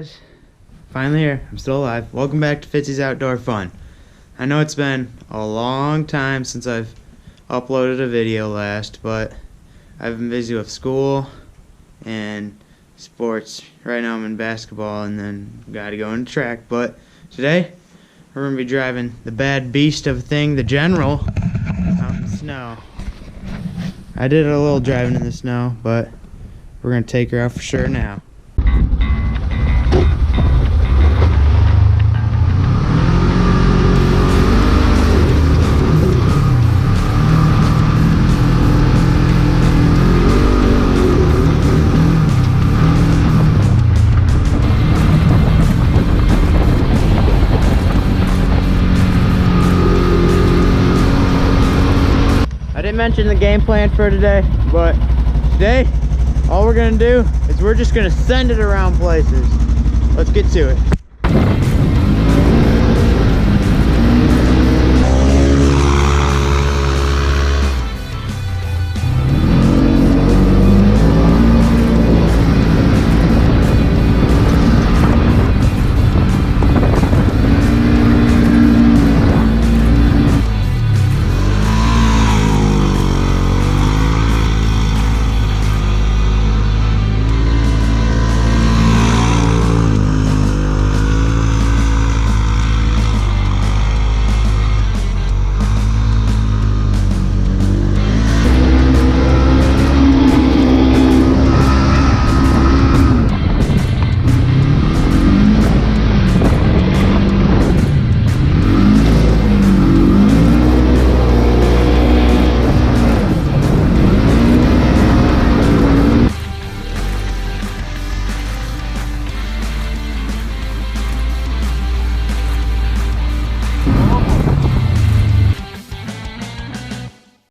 guys, finally here. I'm still alive. Welcome back to Fitzy's Outdoor Fun. I know it's been a long time since I've uploaded a video last, but I've been busy with school and sports. Right now I'm in basketball and then gotta go into track. But today we're gonna be driving the bad beast of a thing, the General, out in the snow. I did a little driving in the snow, but we're gonna take her out for sure now. I didn't mention the game plan for today, but today all we're gonna do is we're just gonna send it around places. Let's get to it.